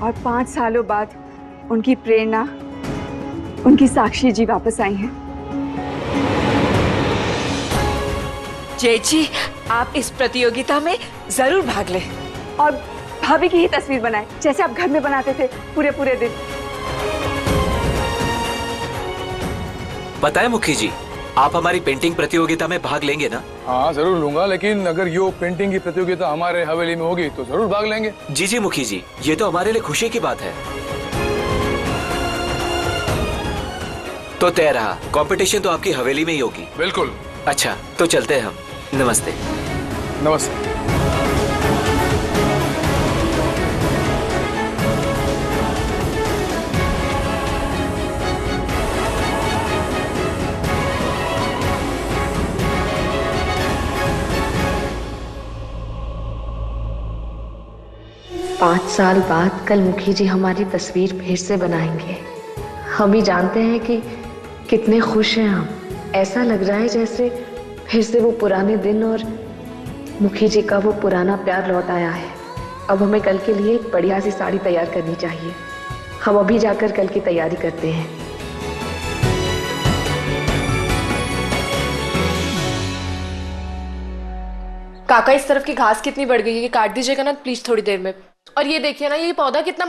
और 5 सालों बाद उनकी प्रेरणा, उनकी साक्षी जी वापस आई हैं। जय जी, आप इस प्रतियोगिता में जरूर भाग लें और भाभी की ही तस्वीर बनाएं, जैसे आप घर में बनाते थे पूरे पूरे दिन। पता है मुखी जी, आप हमारी पेंटिंग प्रतियोगिता में भाग लेंगे ना? हाँ जरूर लूंगा, लेकिन अगर यो पेंटिंग की प्रतियोगिता हमारे हवेली में होगी तो जरूर भाग लेंगे। जी जी मुखी जी, ये तो हमारे लिए खुशी की बात है। तो तय रहा, कंपटीशन तो आपकी हवेली में ही होगी। बिल्कुल। अच्छा, तो चलते हैं हम। नमस्ते। नमस्ते। 5 साल बाद कल मुखी जी हमारी तस्वीर फिर से बनाएंगे। हम ही जानते हैं कि कितने खुश हैं हम। ऐसा लग रहा है जैसे फिर से वो पुराने दिन और मुखी जी का वो पुराना प्यार लौट आया है। अब हमें कल के लिए एक बढ़िया सी साड़ी तैयार करनी चाहिए। हम अभी जाकर कल की तैयारी करते हैं। काका, इस तरफ की घास कितनी बढ़ गई है, ये काट दीजिएगा ना प्लीज थोड़ी देर में। और ये देखिए ना, ये पौधा कितना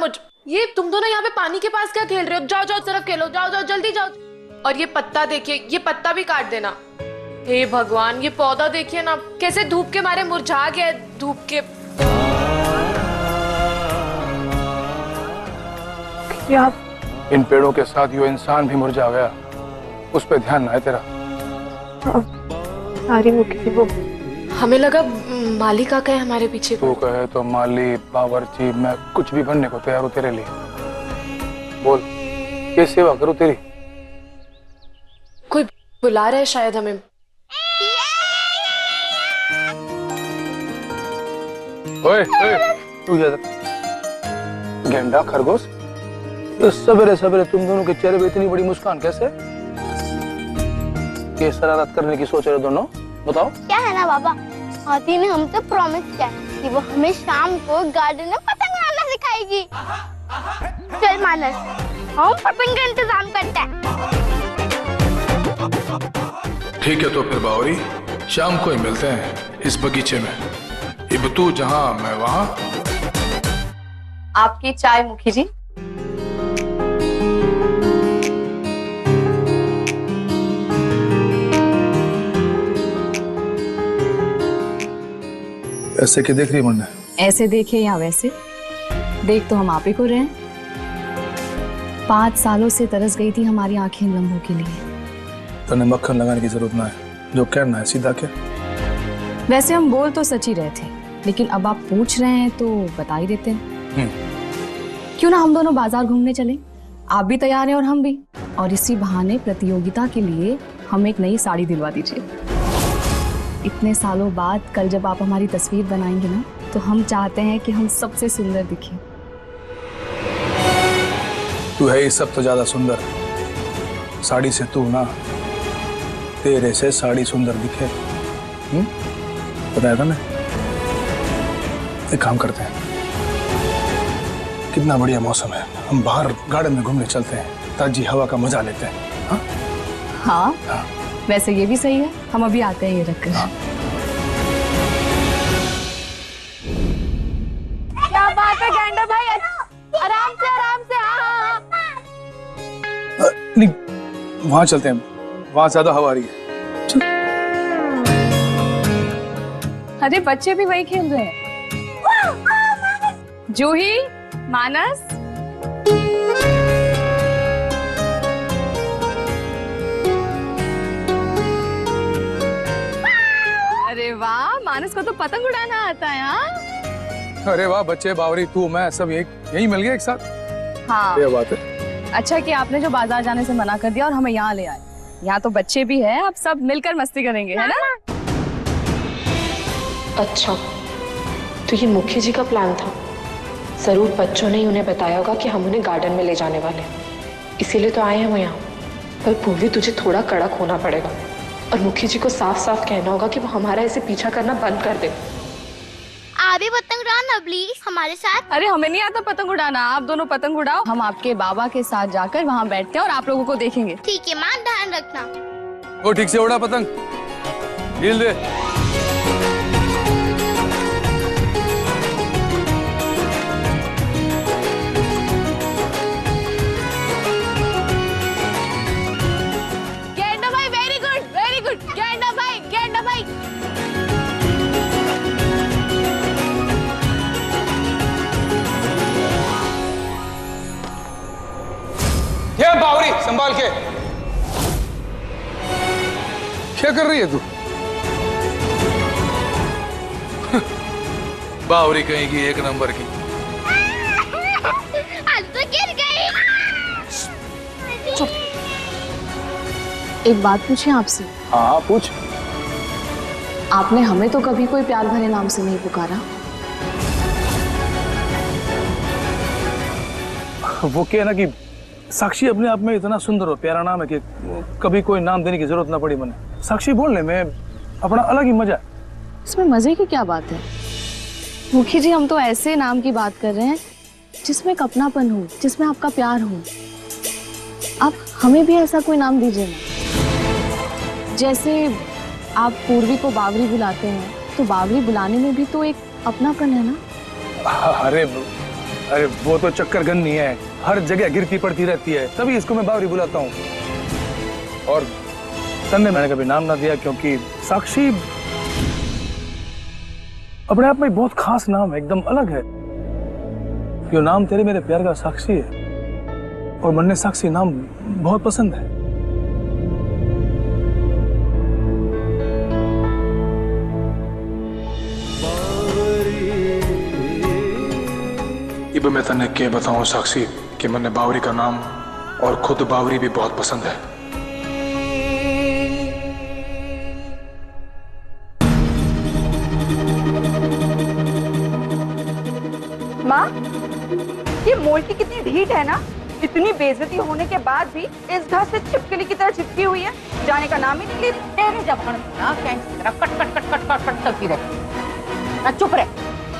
ये तुम दोनों यहाँ पे पानी के पास क्या खेल रहे हो? जाओ जाओ तरफ खेलो, जाओ जाओ जल्दी जाओ। और ये पत्ता देखिए, ये पत्ता भी काट देना। हे भगवान, ये पौधा देखिए ना कैसे धूप के मारे मुरझा गया है। धूप के क्या इन पेड़ों के साथ यो इंसान भी मुरझा गया, उस पर ध्यान ना है तेरा। सारी मुखी वो हमें लगा माली काका है हमारे पीछे। तू कहे तो माली, बावर्ची, मैं कुछ भी बनने को तैयार हूँ तेरे लिए। बोल, ये सेवा करूँ तेरी? कोई बुला रहा है शायद हमें। ओए, तू इधर। गेंडा, खरगोश, ये सवेरे सवेरे तुम दोनों के चेहरे पे इतनी बड़ी मुस्कान कैसे? ये शरारत करने की सोच रहे दोनों? बताओ। क्या है ना बाबा, हाथी ने हमसे प्रॉमिस किया कि वो हमें शाम को गार्डन में पतंग उड़ाना सिखाएगी। चल मानस, हम पतंग का इंतजाम करते हैं। ठीक है, तो फिर बावरी शाम को ही मिलते हैं इस बगीचे में। इब तू जहाँ मैं वहाँ। आपकी चाय मुखी जी। ऐसे क्या देख रही है मुन्ने? ऐसे देखे या वैसे देख तो हम आप ही को रहे हैं। 5 सालों से तरस गई थी हमारी आंखें इन लम्हों के लिए। तने मक्खन लगाने की जरूरत ना है, जो कहना है सीधा कह। वैसे हम बोल तो सच ही रहे थे, लेकिन अब आप पूछ रहे हैं तो बता ही देते हैं। क्यों ना हम दोनों बाजार घूमने चलें? आप भी तैयार हैं और हम भी, और इसी बहाने प्रतियोगिता के लिए हम एक नई साड़ी दिलवा दीजिए। इतने सालों बाद कल जब आप हमारी तस्वीर बनाएंगे ना, तो हम चाहते हैं कि हम सबसे सुंदर दिखें। तू है ये सब तो ज्यादा सुंदर। साड़ी से तू ना, तेरे से साड़ी सुंदर दिखे। बताया था मैं। एक काम करते हैं, कितना बढ़िया मौसम है, हम बाहर गार्डन में घूमने चलते हैं, ताजी हवा का मजा लेते हैं। हाँ? हाँ, हाँ। वैसे ये भी सही है, हम अभी आते हैं ये रखकर। हाँ। क्या बात है गेंडा भाई, आराम से आराम से। हाँ। नहीं, वहां चलते हैं, वहां ज्यादा हवा आ रही है। अरे बच्चे भी वही खेल रहे हैं। जूही, मानस, अरे वाह, मानस को तो पतंग उड़ाना आता है। हाँ, अरे वाह बच्चे, बावरी, तू, मैं सब यही मिल गए एक साथ। हाँ, ये बात है। अच्छा कि आपने जो बाजार जाने से मना कर दिया और हमें यहाँ ले आए। यहाँ तो बच्चे भी हैं, आप सब मिलकर मस्ती करेंगे, है ना? अच्छा, तो ये मुखी जी का प्लान था। जरूर बच्चों ने ही उन्हें बताया होगा कि हम उन्हें गार्डन में ले जाने वाले, इसीलिए तो आए हैं वो यहाँ। पर पूर्वी, तुझे थोड़ा कड़क होना पड़ेगा और मुखी जी को साफ साफ कहना होगा कि वो हमारा ऐसे पीछा करना बंद कर दे। भाभी पतंग उड़ाओ ना प्लीज हमारे साथ। अरे हमें नहीं आता पतंग उड़ाना, आप दोनों पतंग उड़ाओ, हम आपके बाबा के साथ जाकर वहाँ बैठते हैं और आप लोगों को देखेंगे। ठीक है माँ, ध्यान रखना। वो ठीक से उड़ा पतंग, ढील दे। गेंडा भाई वेरी गुड गेंडा भाई गेंडा भाई। ये बावरी संभाल के, क्या कर रही है तू? बावरी कहीं की, एक नंबर की। आज तो गिर गई। एक बात पूछे आपसे। हाँ पूछ। आपने हमें तो कभी कोई प्यार भरे नाम से नहीं पुकारा। वो क्या है ना कि साक्षी अपने आप में इतना सुंदर और प्यारा नाम है कि कभी कोई नाम देने की जरूरत ना पड़ी मने। साक्षी बोलने में अपना अलग ही मजा है। इसमें मजे की क्या बात है मुखी जी, हम तो ऐसे नाम की बात कर रहे हैं जिसमें एक अपनापन हो, जिसमें आपका प्यार हो। आप हमें भी ऐसा कोई नाम दीजिए ना। जैसे आप पूर्वी को बावरी बुलाते हैं, तो बावरी बुलाने में भी तो एक अपनापन है ना। अरे वो तो चक्कर गन्नी है, हर जगह गिरती पड़ती रहती है, तभी इसको मैं बावरी बुलाता हूँ। और तन्ने मैंने कभी नाम ना दिया क्योंकि साक्षी अपने आप में बहुत खास नाम है, एकदम अलग है। यो नाम तेरे मेरे प्यार का साक्षी है और मन ने साक्षी नाम बहुत पसंद है। इब मैं तन्ने के बताऊं साक्षी कि मन्ने बावरी का नाम और खुद बावरी भी बहुत पसंद है। माँ, ये मोल की कितनी ढीठ है ना, इतनी बेइज्जती होने के बाद भी इस घास से छिपकली की तरह चिपकी हुई है, जाने का नाम ही नहीं लेती। तेरी जबान ना कैसी तरह cut cut cut cut cut cut करती रहे ना, चुप रहे।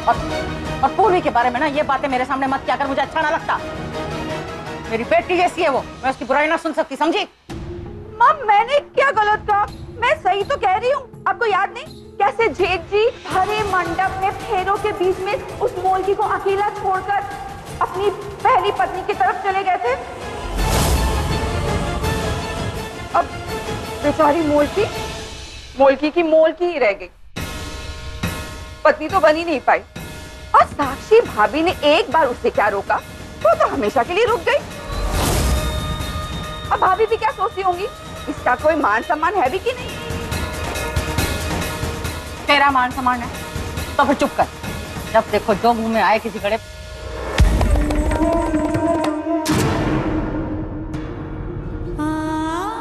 और पूर्वी के बारे में ना ये बातें मेरे सामने मत किया कर, मुझे अच्छा ना लगता। मेरी बेटी जैसी है वो, मैं उसकी बुराई ना सुन सकती, समझी? माँ मैंने क्या गलत कहा, मैं सही तो कह रही हूँ। आपको याद नहीं कैसे जेठ जी भरे मंडप में फेरों के बीच में उस मोलकी को अकेला छोड़कर अपनी पहली पत्नी की तरफ चले गए थे। अब बेचारी मोलकी की मोलकी ही रह गई, पत्नी तो बन ही नहीं पाई। और साक्षी भाभी ने एक बार उससे क्या रोका, वो तो हमेशा के लिए रुक गई। अब भाभी भी क्या सोचती होंगी, इसका कोई मान सम्मान है भी कि नहीं। तेरा मान सम्मान है तो फिर चुप कर, जब देखो जो मुंह में आए किसी कड़े।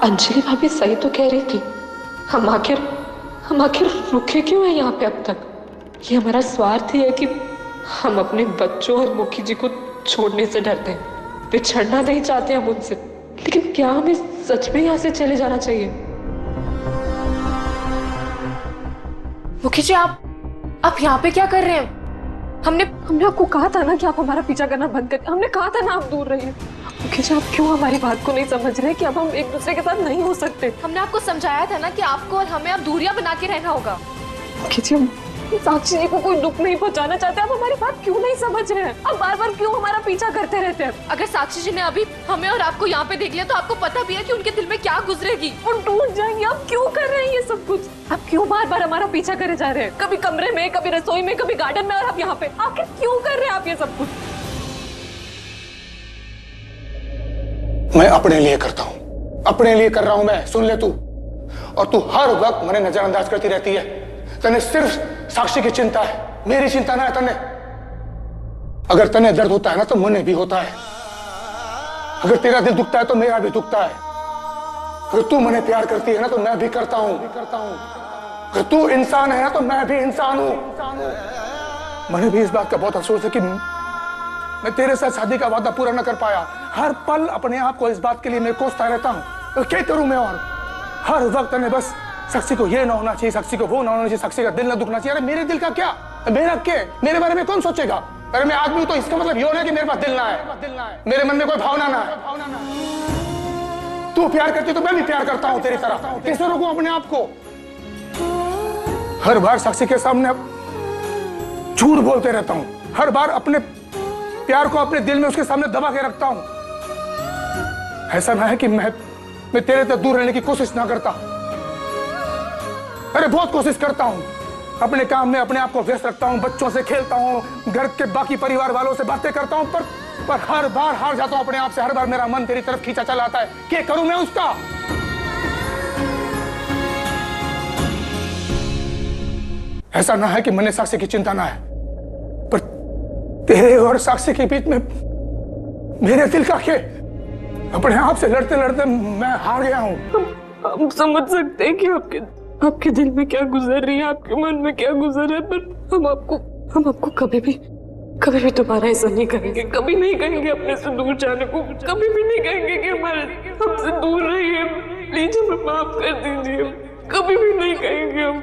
अंजलि भाभी सही तो कह रही थी, हम आखिर रुके क्यों हैं यहाँ पे अब तक? ये हमारा स्वार्थ ही है कि हम अपने बच्चों और मुखी जी को छोड़ने से डरते हैं, बिछड़ना नहीं चाहते हम उनसे। लेकिन क्या हमें सच में यहाँ से चले जाना चाहिए? मुखी जी आप यहाँ पे क्या कर रहे हैं? हमने आपको कहा था ना कि आप हमारा पीछा करना बंद करें। हमने कहा था ना आप दूर रहिए। मुखी जी आप क्यों हमारी बात को नहीं समझ रहे कि अब हम एक दूसरे के साथ नहीं हो सकते? हमने आपको समझाया था ना कि आपको और हमें अब दूरियां बना के रहना होगा। मुखी जी हम साक्षी जी को कोई दुख नहीं पहुंचाना चाहते, आप हमारी बात क्यों नहीं समझ रहे हैं? आप बार बार क्यों हमारा पीछा करते रहते हैं? अगर साक्षी जी ने अभी हमें और आपको यहाँ पे देख लिया तो आपको पता भी है कि उनके दिल में क्या गुजरेगी, वो टूट जाएंगे। आप क्यों कर रहे हैं ये सब कुछ? आप क्यों बार बार हमारा पीछा करे जा रहे हैं? कभी कमरे में, कभी रसोई में, कभी गार्डन में, और आप यहाँ पे आखिर क्यों कर रहे हैं आप ये सब कुछ? मैं अपने लिए करता हूँ, अपने लिए कर रहा हूँ मैं, सुन ले तू। और तू हर वक्त मुझे नजरअंदाज करती रहती है। तने सिर्फ साक्षी की चिंता है, मेरी चिंता ना है तने। अगर तने दर्द होता है ना तो मुझे भी होता है। अगर तेरा दिल दुखता है तो मेरा भी दुखता है। अगर तू मुझे प्यार करती है ना तो मैं भी करता हूँ। अगर तू इंसान है ना तो मैं भी इंसान हूँ। मुझे भी इस बात का बहुत अफसोस है कि मैं तेरे साथ शादी का वादा पूरा न कर पाया। हर पल अपने आप को इस बात के लिए मैं कोसता रहता हूँ, तो क्या करूं मैं? और हर वक्त ने बस साक्षी को ये ना होना चाहिए, साक्षी को वो ना होना चाहिए, साक्षी का दिल ना दुखना चाहिए। अरे मेरे दिल का क्या, मेरा क्या? मेरे बारे में कौन सोचेगा? अरे मैं आदमी हूं तो इसका मतलब ये नहीं कि मेरे पास दिल ना है, मेरे मन में कोई भावना ना है। तू प्यार करती तो मैं भी प्यार करता हूं तेरी तरह। कैसे रोकूं अपने आप को? हर बार साक्षी के सामने झूठ बोलते रहता हूं, हर बार अपने प्यार को अपने दिल में उसके सामने दबा के रखता हूं। ऐसा ना है कि मैं तेरे से दूर रहने की कोशिश ना करता। अरे बहुत कोशिश करता हूं, अपने काम में अपने आप को व्यस्त रखता हूं, बच्चों से खेलता हूं, घर के बाकी परिवार वालों से बातें करता हूं, पर हर बार हार जाता हूं अपने आप से। हर बार मेरा मन तेरी तरफ खींचा चला आता है। क्या करूं मैं उसका? ऐसा ना है कि मैंने साक्षी की चिंता ना है, पर तेरे और साक्षी के बीच में मेरे दिल का खेल। अपने आप से लड़ते लड़ते मैं हार गया हूं। हम समझ सकते हैं कि आपके दिल में क्या गुजर रही है, आपके मन में क्या गुजर रहा है, पर हम आपको कभी भी दोबारा ऐसा नहीं करेंगे। कभी नहीं कहेंगे अपने से दूर जाने को, कभी भी नहीं कहेंगे कि हमसे दूर रहिए, प्लीज हमें माफ कर दीजिए। कभी भी नहीं कहेंगे हम।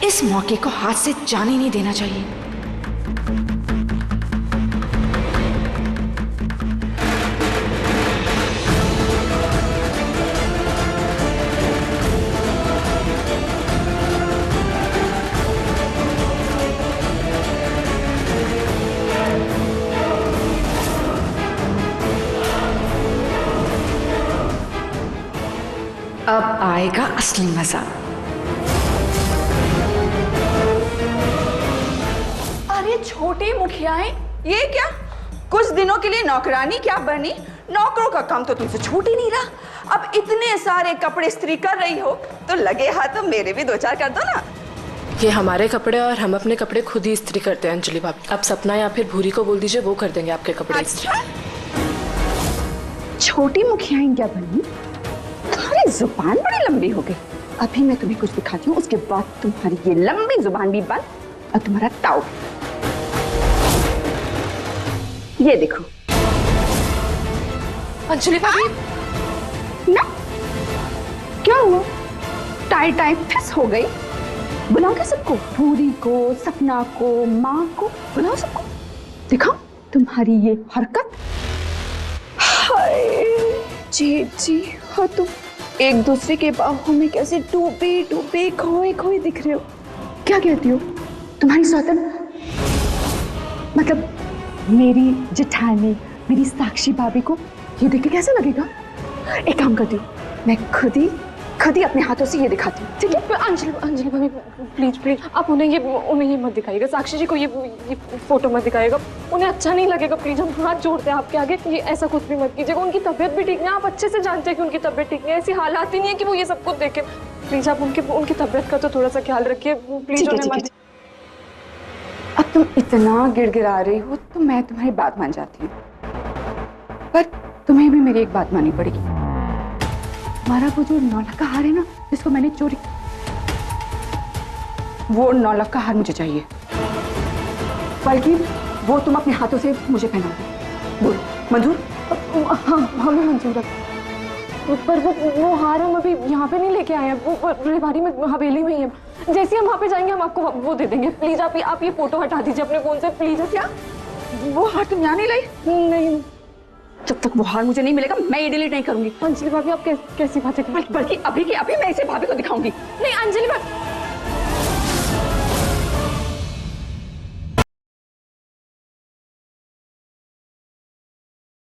इस मौके को हाथ से जाने नहीं देना चाहिए। अब आएगा असली मजा। छोटी मुखियाएं, ये क्या? कुछ दिनों के लिए नौकरानी क्या बनी? नौकरों का काम तो तुमसे छूट ही नहीं रहा। अब इतने सारे कपड़े इस्त्री कर रही हो तो लगे हाथ तो मेरे भी 2-4 कर दो ना। ये हमारे कपड़े और हम अपने कपड़े खुद ही इस्त्री करते हैं अंजलि भाभी। आप सपना या फिर भूरी को बोल दीजिए, वो कर देंगे आपके कपड़े इस्त्री। छोटी मुखियाएं क्या बनी? तुम्हारी जुबान बड़ी लंबी हो गई। अभी मैं तुम्हें कुछ दिखाती हूँ, उसके बाद तुम्हारी ये लंबी जुबान भी बंद और तुम्हारा ताऊ। ये देखो अंजलि भाभी। ना क्या हुआ? टाई फिस हो गई। बुलाओ क्या सबको? भूरी को, सपना को, माँ को बुलाओ सबको। दिखाओ तुम्हारी ये हरकत। हाय जी हाँ, तुम एक दूसरे के बाहों में कैसे डूबे खोए दिख रहे हो। क्या कहती हो? तुम्हारी सौतन मतलब मेरी जेठानी, मेरी साक्षी भाभी को ये देख के कैसा लगेगा? एक काम करती हूँ, मैं खुद ही अपने हाथों से ये दिखाती हूँ, ठीक है? अंजलि भाभी प्लीज आप उन्हें ये मत दिखाइएगा। साक्षी जी को ये फोटो मत दिखाइएगा, उन्हें अच्छा नहीं लगेगा। प्लीज हम हाथ जोड़ते हैं आपके आगे, ये ऐसा कुछ भी मत कीजिएगा। उनकी तबीयत भी ठीक नहीं, आप अच्छे से जानते हैं कि उनकी तबीयत ठीक नहीं है। ऐसी हालात ही नहीं है कि वो ये सब कुछ देखें। प्लीज आप उनकी तबीयत का तो थोड़ा सा ख्याल रखिए प्लीज। अब तुम इतना गिड़गिड़ा रही हो तो मैं तुम्हारी बात मान जाती हूँ, पर तुम्हें भी मेरी एक बात माननी पड़ेगी। हमारा वो जो 9 लाख का हार है ना, जिसको मैंने चोरी, वो 9 लाख का हार मुझे चाहिए, बल्कि वो तुम अपने हाथों से मुझे पहना दो। बोलो मंजूर? हाँ हमें मंजूर है, पर वो हार हम अभी यहाँ पे नहीं लेके आए हैं, वो रेवाड़ी में हवेली में ही है। जैसे हम वहाँ पे जाएंगे हम आपको वो दे देंगे। प्लीज आप ये फोटो हटा दीजिए अपने फोन से प्लीज। क्या वो हार तुम यहाँ नहीं लाई? नहीं, जब तक वो हार मुझे नहीं मिलेगा मैं ये डिलीट नहीं करूंगी। अंजलि भाभी आप कैसी बातें कर रही हैं? बल्कि अभी की अभी मैं इसे भाभी को दिखाऊंगी। नहीं अंजलि भाभी